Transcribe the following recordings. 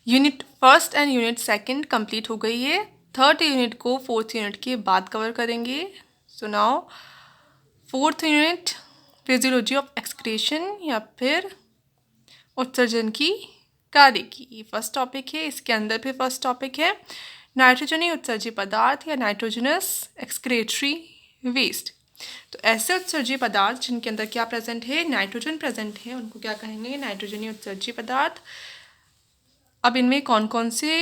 Unit first and unit second complete हो गई है। थर्ड यूनिट को फोर्थ यूनिट के बाद कवर करेंगे। So now fourth unit physiology of excretion या फिर उत्सर्जन की कार्य की फर्स्ट टॉपिक है। इसके अंदर भी फर्स्ट टॉपिक है नाइट्रोजनी उत्सर्जी पदार्थ या नाइट्रोजनस एक्सक्रेटरी वेस्ट। तो ऐसे उत्सर्जी पदार्थ जिनके अंदर क्या प्रेजेंट है, नाइट्रोजन प्रेजेंट है, उनको क्या कहेंगे, नाइट्रोजनी उत्सर्जी पदार्थ। अब इनमें कौन कौन से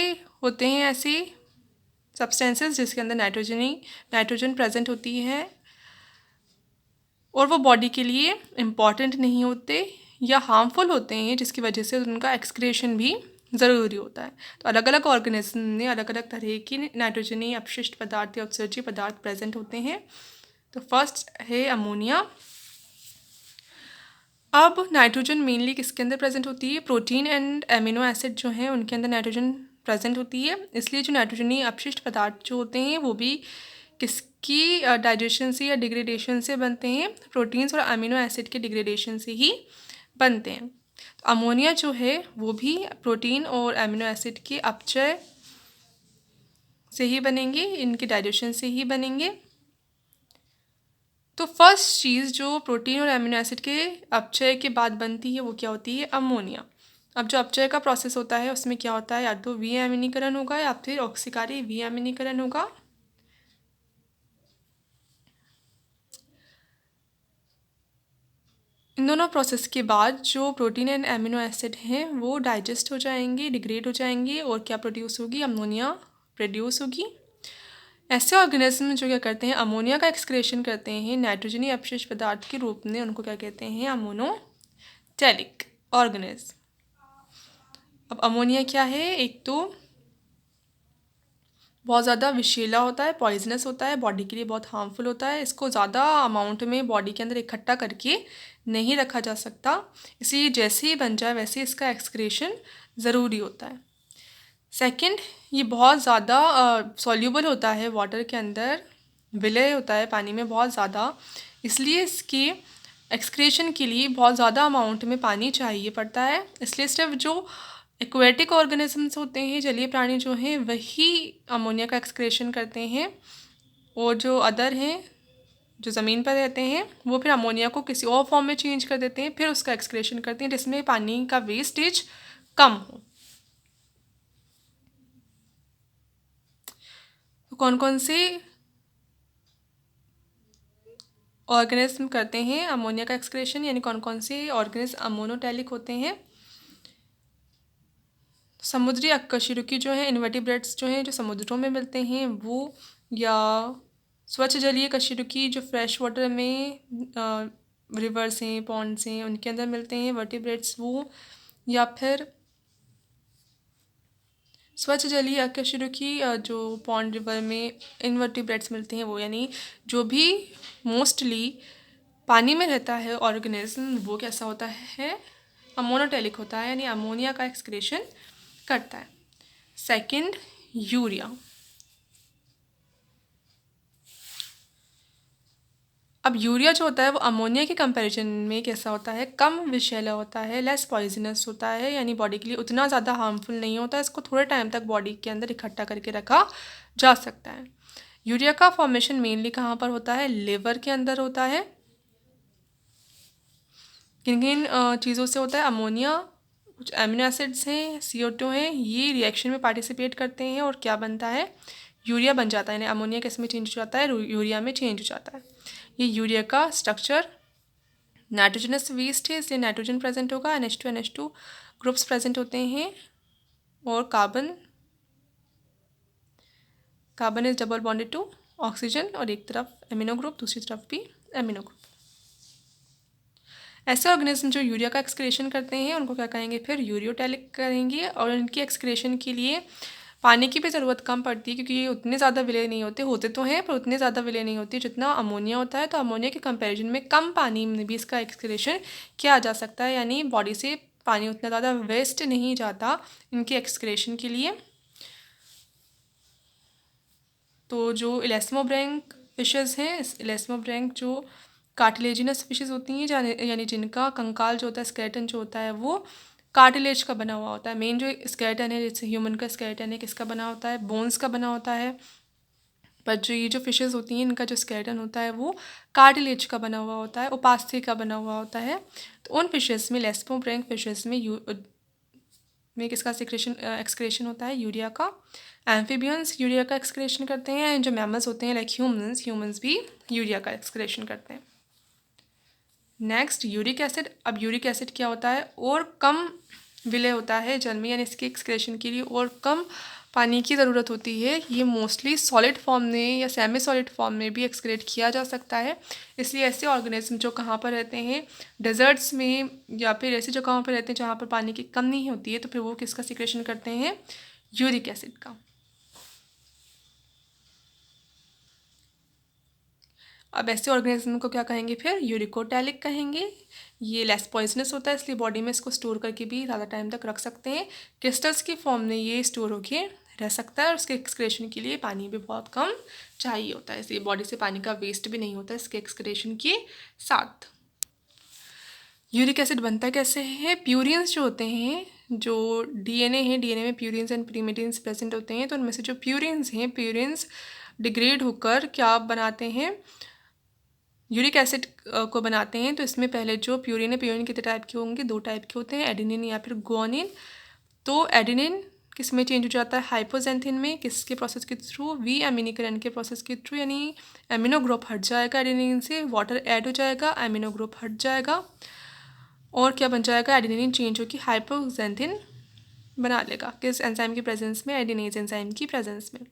होते हैं ऐसे सब्सटेंसेस जिसके अंदर नाइट्रोजन प्रेजेंट होती है और वो बॉडी के लिए इम्पॉर्टेंट नहीं होते या हार्मफुल होते हैं, जिसकी वजह से उनका एक्सक्रेशन भी ज़रूरी होता है। तो अलग अलग ऑर्गेनिज्म में अलग अलग तरह की नाइट्रोजनी अपशिष्ट पदार्थ या उत्सर्जी पदार्थ प्रेजेंट होते हैं। तो फर्स्ट है अमोनिया। अब नाइट्रोजन मेनली किसके अंदर प्रेजेंट होती है, प्रोटीन एंड एमिनो एसिड जो हैं उनके अंदर नाइट्रोजन प्रेजेंट होती है। इसलिए जो नाइट्रोजनी अपशिष्ट पदार्थ जो होते हैं वो भी किसकी डाइजेशन से या डिग्रेडेशन से बनते हैं, प्रोटीन्स और अमीनो एसिड के डिग्रेडेशन से ही बनते हैं। तो अमोनिया जो है वो भी प्रोटीन और अमीनो एसिड के अपचय से ही बनेंगे, इनके डाइजेशन से ही बनेंगे। तो फर्स्ट चीज़ जो प्रोटीन और अमीनो एसिड के अपचय के बाद बनती है वो क्या होती है, अमोनिया। अब जो अपचय का प्रोसेस होता है उसमें क्या होता है, या तो विअमीनीकरण होगा या फिर ऑक्सीकारी विअमीनीकरण होगा। इन दोनों प्रोसेस के बाद जो प्रोटीन एंड एमिनो एसिड हैं वो डाइजेस्ट हो जाएंगे, डिग्रेड हो जाएंगे और क्या प्रोड्यूस होगी, अमोनिया प्रोड्यूस होगी। ऐसे ऑर्गेनिज्म जो क्या करते हैं, अमोनिया का एक्सक्रेशन करते हैं नाइट्रोजनी अपशिष्ट पदार्थ के रूप में, उनको क्या कहते हैं, अमोनोटेलिक ऑर्गेनिज्म। अब अमोनिया क्या है, एक तो बहुत ज़्यादा विषैला होता है, पॉइजनस होता है, बॉडी के लिए बहुत हार्मफुल होता है। इसको ज़्यादा अमाउंट में बॉडी के अंदर इकट्ठा करके नहीं रखा जा सकता, इसलिए जैसे ही बन जाए वैसे इसका एक्सक्रेशन ज़रूरी होता है। सेकंड, ये बहुत ज़्यादा सॉल्यूबल होता है वाटर के अंदर, विलय होता है पानी में बहुत ज़्यादा, इसलिए इसके एक्सक्रेशन के लिए बहुत ज़्यादा अमाउंट में पानी चाहिए पड़ता है। इसलिए सिर्फ जो एक्वेटिक ऑर्गेनिजम्स होते हैं, जलीय प्राणी जो हैं, वही अमोनिया का एक्सक्रेशन करते हैं और जो अदर हैं जो ज़मीन पर रहते हैं वो फिर अमोनिया को किसी और फॉर्म में चेंज कर देते हैं, फिर उसका एक्सक्रेशन करते हैं जिसमें पानी का वेस्टेज कम हो। तो कौन कौन से ऑर्गेनिज्म करते हैं अमोनिया का एक्सक्रेशन, यानी कौन कौन से ऑर्गेनिज्म अमोनोटेलिक होते हैं। समुद्री अकशेरुकी जो है, इन्वर्टिब्रेट्स जो हैं जो समुद्रों में मिलते हैं वो, या स्वच्छ जलीय कशेरुकी जो फ्रेश वाटर में रिवर्स हैं, पॉन्ड्स हैं, उनके अंदर मिलते हैं वर्टिब्रेट्स वो, या फिर स्वच्छ जलीय अकशेरुकी जो पॉन्ड रिवर में इनवर्टिब्रेट्स मिलते हैं वो, यानी जो भी मोस्टली पानी में रहता है ऑर्गेनिज्म वो कैसा होता है, अमोनोटेलिक होता है, यानी अमोनिया का एक्सक्रेशन करता है। Second, urea. अब यूरिया जो होता है वो अमोनिया के कंपैरिजन में कैसा होता है, कम विषैला होता है, लेस पॉइजनस होता है, यानी बॉडी के लिए उतना ज़्यादा हार्मफुल नहीं होता है। इसको थोड़े टाइम तक बॉडी के अंदर इकट्ठा करके रखा जा सकता है। यूरिया का फॉर्मेशन मेनली कहाँ पर होता है, लिवर के अंदर होता है। किन किन चीज़ों से होता है, अमोनिया, कुछ एमिनो एसिड्स हैं, CO2 हैं, ये रिएक्शन में पार्टिसिपेट करते हैं और क्या बनता है, यूरिया बन जाता है। यानी अमोनिया किस में चेंज हो जाता है, यूरिया में चेंज हो जाता है। ये यूरिया का स्ट्रक्चर नाइट्रोजनस वेस्ट है, इसलिए नाइट्रोजन प्रेजेंट होगा, NH2 NH2 ग्रुप्स प्रेजेंट होते हैं और carbon is double bonded to oxygen, और एक तरफ एमिनो ग्रुप, दूसरी तरफ भी एमिनो ग्रुप। ऐसे ऑर्गेनिज्म जो यूरिया का एक्सक्रेशन करते हैं उनको क्या कहेंगे, फिर यूरियोटेलिक करेंगे, और इनकी एक्सक्रेशन के लिए पानी की भी ज़रूरत कम पड़ती है क्योंकि ये उतने ज़्यादा विलय नहीं होते तो हैं पर उतने ज़्यादा विलय नहीं होती जितना अमोनिया होता है। तो अमोनिया के कंपैरिजन में कम पानी में भी इसका एक्सक्रेशन किया जा सकता है, यानी बॉडी से पानी उतना ज़्यादा वेस्ट नहीं जाता इनके एक्सक्रेशन के लिए। तो जो इलेस्मोब्रैंक फिशेज़ हैं, इलेस्मोब्रैंक जो कार्टिलेजिनस फिशेज़ होती हैं, यानी जिनका कंकाल जो होता है, स्केलेटन जो होता है वो कार्टिलेज का बना हुआ होता है। मेन जो स्केलेटन है, जैसे ह्यूमन का स्केलेटन है, किसका बना होता है? बोन्स का बना होता है। पर जो ये जो फिशेस होती हैं, इनका जो स्केलेटन होता है वो कार्टिलेज का बना हुआ होता है, ओपास्थी का बना हुआ होता है। तो उन फिशेस में, लेस्पोब्रेंक फिशेस में किसका एक्सक्रेशन होता है? यूरिया का। एम्फीबियंस यूरिया का एक्सक्रेशन करते हैं, एंड जो मैमल्स होते हैं लाइक ह्यूमंस भी यूरिया का एक्सक्रेशन करते हैं। Next uric acid. अब यूरिक एसिड क्या होता है? और कम विलय होता है जल में, यानी इसके एक्सक्रेशन के लिए और कम पानी की ज़रूरत होती है। ये मोस्टली सॉलिड फॉर्म में या सेमी सॉलिड फॉर्म में भी एक्सक्रेट किया जा सकता है। इसलिए ऐसे ऑर्गेनिज्म जो कहाँ पर रहते हैं? डेजर्ट्स में, या फिर ऐसी जगहों पर रहते हैं जहाँ पर पानी की कमी होती है, तो फिर वो किसका सिक्रेशन करते हैं? यूरिक एसिड का। अब ऐसे ऑर्गेनिज्म को क्या कहेंगे फिर? यूरिकोटैलिक कहेंगे। ये लेस पॉइजनस होता है, इसलिए बॉडी में इसको स्टोर करके भी ज़्यादा टाइम तक रख सकते हैं। क्रिस्टल्स की फॉर्म में ये स्टोर होके रह सकता है, और उसके एक्सक्रेशन के लिए पानी भी बहुत कम चाहिए होता है, इसलिए बॉडी से पानी का वेस्ट भी नहीं होता है इसके एक्सक्रेशन के साथ। यूरिक एसिड बनता कैसे है? प्यूरिन्स जो होते हैं, जो डीएनए है, डीएनए में प्यूरिन्स एंड प्रीमेटिन्स प्रेजेंट होते हैं, तो उनमें से जो प्यूरिन्स हैं, प्यूरिन्स डिग्रेड होकर क्या बनाते हैं? यूरिक एसिड को बनाते हैं। तो इसमें पहले जो प्यूरिन है, प्यूरिन कितने टाइप के होंगे? 2 टाइप के होते हैं, एडेनिन या फिर गुआनिन। तो एडेनिन किस में चेंज हो जाता है? हाइपोजेंथिन में। किसके प्रोसेस के थ्रू? वी अमीनीकरण के प्रोसेस के थ्रू, यानी एमिनो ग्रुप हट जाएगा एडेनिन से, वाटर ऐड हो जाएगा, एमिनो ग्रुप हट जाएगा, और क्या बन जाएगा? एडेनिन चेंज होकर हाइपोजेंथिन बना लेगा। किस एंजाइम की प्रेजेंस में? एडिनेज एंजाइम की प्रेजेंस में।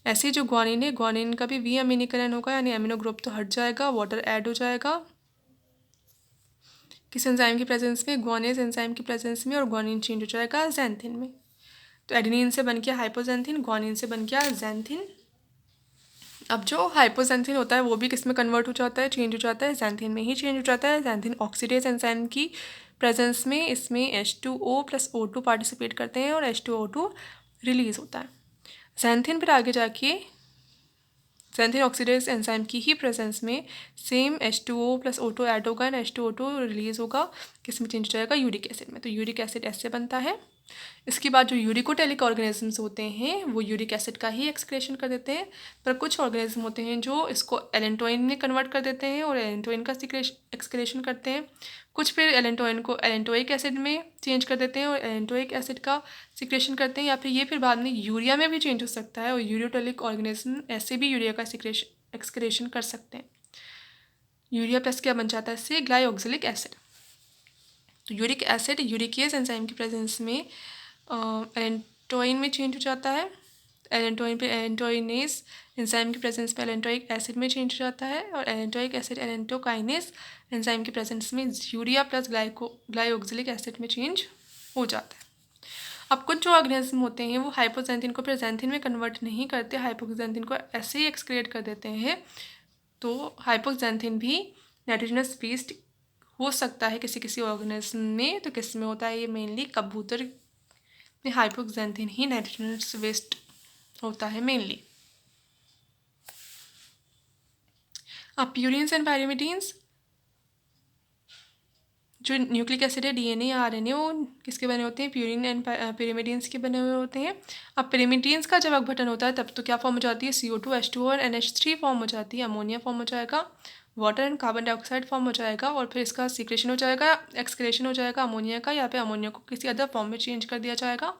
ऐसे जो ग्वानिन है, ग्वानिन का भी वी अमीनीकरण होगा, यानी एमिनो ग्रुप तो हट जाएगा, वाटर ऐड हो जाएगा। किस एंजाइम की प्रेजेंस में? ग्वानिज एंजाइम की प्रेजेंस में, और ग्वानिन चेंज हो जाएगा जैंथिन में। तो एडेनिन से बन गया हाइपोजेंथिन, ग्वानिन से बन गया जैंथिन। अब जो हाइपोजेंथिन होता है वो भी किस में कन्वर्ट हो जाता है? चेंज हो जाता है जैंथिन में ही चेंज हो जाता है। जैंथिन ऑक्सीडेज एंजाइम की प्रेजेंस में इसमें H2O + O2 पार्टिसिपेट करते हैं, और H2O2 रिलीज होता है। जैंथिन फिर आगे जाके जैंथिन ऑक्सीडेज एंजाइम की ही प्रेजेंस में सेम H2O + O2 ऐड होगा, एंड H2O2 रिलीज होगा, किस में चेंज हो जाएगा? यूरिक एसिड में। तो यूरिक एसिड ऐसे बनता है। इसके बाद जो यूरिकोटेलिक ऑर्गेनिजम्स होते हैं वो यूरिक एसिड का ही एक्सक्रेशन कर देते हैं, पर कुछ ऑर्गेनिज्म होते हैं जो इसको एलेंटोइन में कन्वर्ट कर देते हैं और एलेंटोइन का एक्सक्रेशन करते हैं। कुछ फिर एलेंटोइन को एलेंटोइक एसिड में चेंज कर देते हैं और एलेंटोइक एसिड का सिक्रेशन करते हैं, या फिर ये फिर बाद में यूरिया में भी चेंज हो सकता है, और यूरियोटेलिक ऑर्गेनिज्म ऐसे भी यूरिया का एक्सक्रेशन कर सकते हैं। यूरिया प्लस क्या बन जाता है इससे? ग्लाइऑक्सिलिक एसिड। तो यूरिक एसिड यूरिकेज एंजाइम की प्रेजेंस में एलेंटोइन में चेंज हो जाता है। एलेंटोइन पे एलेंटोइनेज एंजाइम की प्रेजेंस में एलेंटोइक एसिड में चेंज हो जाता है, और एलेंटोइक एसिड एलेंटोकाइनेज एंजाइम की प्रेजेंस में यूरिया प्लस ग्लाइऑक्सिलिक एसिड में चेंज हो जाता है। अब कुछ जो ऑर्गेनिज्म होते हैं वो हाइपोजेंथिन को फिर जैंथिन में कन्वर्ट नहीं करते, हाइपोजेंथिन को ऐसे ही एक्सक्रिएट कर देते हैं। तो हाइपोजेंथिन भी नाइट्रोजनस वेस्ट हो सकता है किसी किसी ऑर्गेनिज्म में। तो किस में होता है? ये मेनली कबूतर में हाइपोजेंथिन ही नाइट्रोजनस वेस्ट होता है मेनली। अब प्यूरिन्स एंड पायरिमिडीन्स, जो न्यूक्लिक एसिड है, डीएनए या आरएनए, वो किसके बने होते हैं? प्यूरिन एंड pyrimidines के बने हुए होते हैं। अब pyrimidines का जब अपघटन होता है तब तो क्या फॉर्म हो जाती है? CO2 H2O और NH3 फॉर्म हो जाती है, अमोनिया फॉर्म हो जाएगा, water and carbon dioxide form हो जाएगा, और फिर इसका सीक्रेशन हो जाएगा, एक्सक्रेशन हो जाएगा अमोनिया का, या फिर अमोनिया को किसी अदर फॉर्म में चेंज कर दिया जाएगा।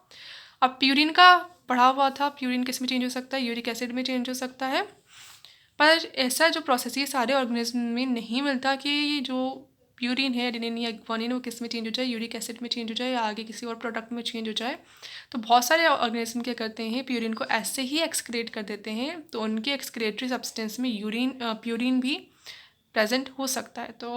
अब प्यूरिन का पढ़ा हुआ था, प्यूरिन किस में चेंज हो सकता है? यूरिक एसिड में चेंज हो सकता है। पर ऐसा जो प्रोसेस ये सारे ऑर्गेनिज्म में नहीं मिलता कि ये जो प्यूरिन है, एडेनिन या ग्वानिन, वो किस में चेंज हो जाए? यूरिक एसिड में चेंज हो जाए, या आगे किसी और प्रोडक्ट में चेंज हो जाए। तो बहुत सारे ऑर्गेनिज्म क्या करते हैं? प्यूरिन को ऐसे ही एक्सक्रेट कर देते हैं, तो उनके एक्सक्रेटरी सब्सटेंस में प्यूरिन भी प्रेजेंट हो सकता है। तो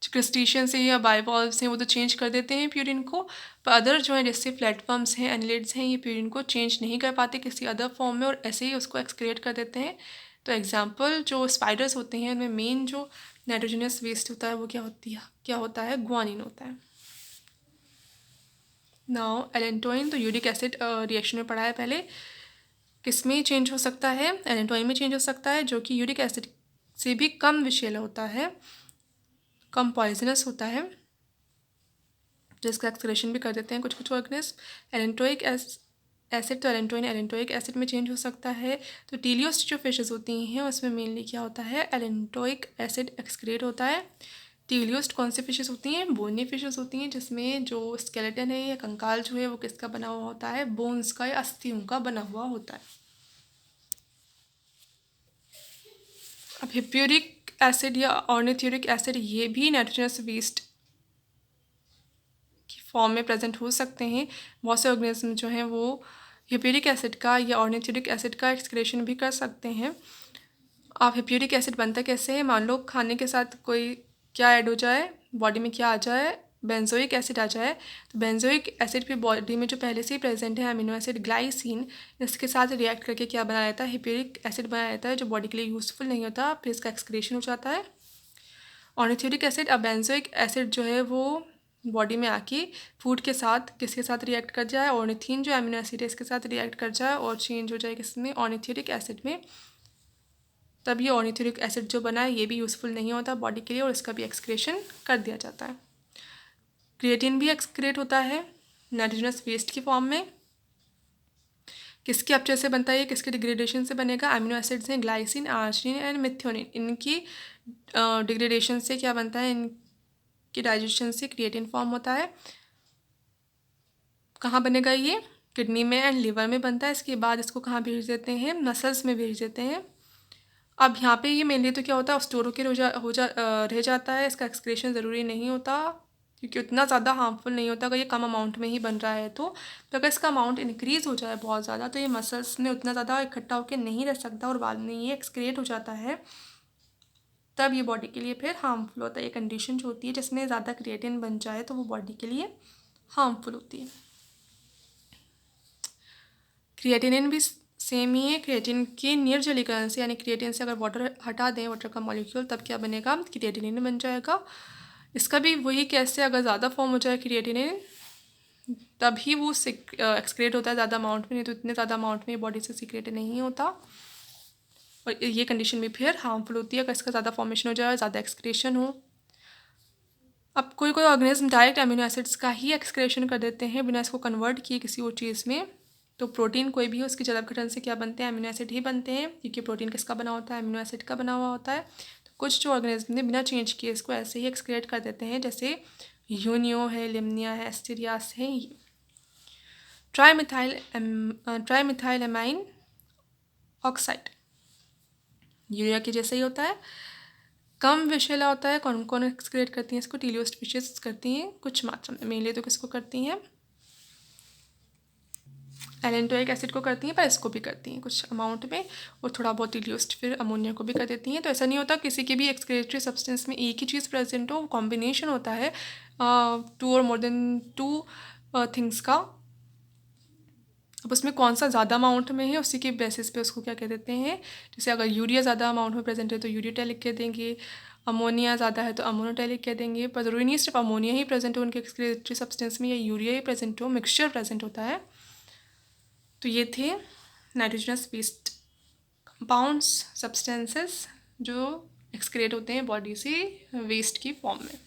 जो क्रस्टेशियंस हैं या बाइवॉल्व्स हैं वो तो चेंज कर देते हैं प्यूरिन को, पर अदर जो है जैसे प्लेटफॉर्म्स हैं, एनिलिड्स हैं, ये प्यूरिन को चेंज नहीं कर पाते किसी अदर फॉर्म में, और ऐसे ही उसको एक्सक्रिएट कर देते हैं। तो एग्जांपल जो स्पाइडर्स होते हैं उनमें मेन जो नाइट्रोजनस वेस्ट होता है वो क्या होता है? ग्वानिन होता है। नाउ एलेंटोइन, तो यूरिक एसिड रिएक्शन में पढ़ा है पहले, किस में चेंज हो सकता है? एलेंटोइन में चेंज हो सकता है, जो कि यूरिक एसिड से भी कम विषैला होता है, कम पॉइजनस होता है, जिसका एक्सक्रेशन भी कर देते हैं कुछ कुछ ऑर्गेनिज्म। एलेंटोइक एसिड, तो एलेंटोइन एलेंटोइक एसिड में चेंज हो सकता है। तो टीलियोस्ट जो फिशेस होती हैं उसमें मेनली क्या होता है, एलेंटोइक एसिड एक्सक्रेट होता है। टीलियोस्ट कौन सी फिशेस होती हैं, बोनी फिशेस होती हैं, जिसमें जो स्केलेटन है या कंकाल जो है वो किसका बना हुआ होता है, बोन्स का या अस्थियों का बना हुआ होता है। अब हिप्यूरिक एसिड या ऑर्निथ्यूरिक एसिड ये भी नाइट्रोजनस वेस्ट की फॉर्म में प्रेजेंट हो सकते हैं। बहुत से ऑर्गेनिज्म जो हैं वो हिप्यूरिक एसिड का या ऑर्निथ्यूरिक एसिड का एक्सक्रेशन भी कर सकते हैं। अब हिप्यूरिक एसिड बनता कैसे है, मान लो खाने के साथ कोई क्या ऐड हो जाए, बॉडी में क्या आ जाए, बेंजोइक एसिड आ जाए, तो बेंजोइक एसिड भी बॉडी में जो पहले से ही प्रेजेंट है अमीनो एसिड ग्लाइसिन, इसके साथ रिएक्ट करके क्या बना लेता है, हिप्यूरिक एसिड बना लेता है, जो बॉडी के लिए यूज़फुल नहीं होता, फिर इसका एक्सक्रेशन हो जाता है। ऑर्निथ्यूरिक एसिड, अब बेंजोइक एसिड जो है वो बॉडी में आके फूड के साथ किसके साथ रिएक्ट कर जाए, ऑर्निथीन जो अमीनो एसिड है इसके साथ रिएक्ट कर जाए और चेंज हो जाए किसमें, ऑर्निथ्यूरिक एसिड में। तब ये ऑर्निथ्यूरिक एसिड जो बना है ये भी यूज़फुल नहीं होता बॉडी के लिए और इसका भी एक्सक्रेशन कर दिया जाता है। क्रिएटिन भी एक्सक्रेट होता है नाइट्रोजनस वेस्ट की फॉर्म में। किसके अपचय से बनता है, किसके डिग्रेडेशन से बनेगा, अमीनो एसिड्स हैं ग्लाइसिन, आर्जिनिन एंड मिथ्योनिन, इनकी डिग्रेडेशन से क्या बनता है, इनकी डाइजेशन से क्रिएटिन फॉर्म होता है। कहाँ बनेगा ये, किडनी में एंड लिवर में बनता है। इसके बाद इसको कहाँ भेज देते हैं, मसल्स में भेज देते हैं। अब यहाँ पे ये मेनली तो क्या होता है, स्टोर होकर रह जाता है, इसका एक्सक्रेशन ज़रूरी नहीं होता क्योंकि उतना ज़्यादा हार्मफुल नहीं होता अगर ये कम अमाउंट में ही बन रहा है। तो अगर इसका अमाउंट इंक्रीज़ हो जाए बहुत ज़्यादा तो ये मसल्स में उतना ज़्यादा इकट्ठा होकर नहीं रह सकता और बाद में ये एक्सक्रेट हो जाता है, तब ये बॉडी के लिए फिर हार्मफुल होता है। ये कंडीशन जो होती है जिसमें ज़्यादा क्रिएटिन बन जाए तो वो बॉडी के लिए हार्मफुल होती है। क्रिएटिनिन भी सेम ही है, क्रिएटिन के निर्जलीकरण से, यानी क्रिएटिन से अगर वाटर हटा दें, वाटर का मॉलिक्यूल, तब क्या बनेगा, क्रिएटिनिन बन जाएगा। इसका भी वही कैसे, अगर ज़्यादा फॉर्म हो जाए क्रिएटिनिन तभी वो एक्सक्रेट होता है ज़्यादा अमाउंट में, नहीं तो इतने ज़्यादा अमाउंट में बॉडी से सीक्रेट नहीं होता और ये कंडीशन भी फिर हार्मफुल होती है अगर इसका ज़्यादा फॉर्मेशन हो जाए, ज़्यादा एक्सक्रेशन हो। अब कोई कोई ऑर्गेनिज्म डायरेक्ट अमीनो एसिड्स का ही एक्सक्रेशन कर देते हैं बिना इसको कन्वर्ट किए किसी और चीज़ में। तो प्रोटीन कोई भी हो उसकी जल अपघटन से क्या बनते हैं, अमीनो एसिड ही बनते हैं, क्योंकि प्रोटीन किसका बना होता है, अमीनो एसिड का बना हुआ होता है। तो कुछ जो ऑर्गेनिज्म ने बिना चेंज किए इसको ऐसे ही एक्सक्रेट कर देते हैं, जैसे यूनियो है, लिमनिया है, एस्टेरियास है। ट्राईमिथाइल एमाइन ऑक्साइड यूरिया के जैसा ही होता है, कम विषैला होता है। कौन कौन एक्सक्रेट करती हैं इसको, टीलियोस्ट फिशेस करती हैं कुछ मात्रा में, मेनली तो किसको करती हैं, एलेंटोइक एसिड को करती हैं, पर इसको भी करती हैं कुछ अमाउंट में, और थोड़ा बहुत टीलियोस्ट फिर अमोनिया को भी कर देती हैं। तो ऐसा नहीं होता किसी के भी एक्सक्रेटरी सब्सटेंस में एक ही चीज़ प्रेजेंट हो, कॉम्बिनेशन होता है 2 और मोर देन 2 थिंग्स का। अब उसमें कौन सा ज़्यादा अमाउंट में है उसी के बेसिस पे उसको क्या कह देते हैं, जैसे अगर यूरिया ज़्यादा अमाउंट में प्रेजेंट है तो यूरियोटैलिक कह देंगे, अमोनिया ज़्यादा है तो अमोनोटैलिक कह देंगे। पर ज़रूरी नहीं सिर्फ अमोनिया ही प्रेजेंट हो उनके एक्सक्रेटरी सब्सटेंस में या यूरिया ही प्रेजेंट हो, मिक्सचर प्रेजेंट होता है। तो ये थे नाइट्रोजनस वेस्ट कंपाउंड्स, सब्सटेंसेस जो एक्सक्रेट होते हैं बॉडी से वेस्ट की फॉर्म में।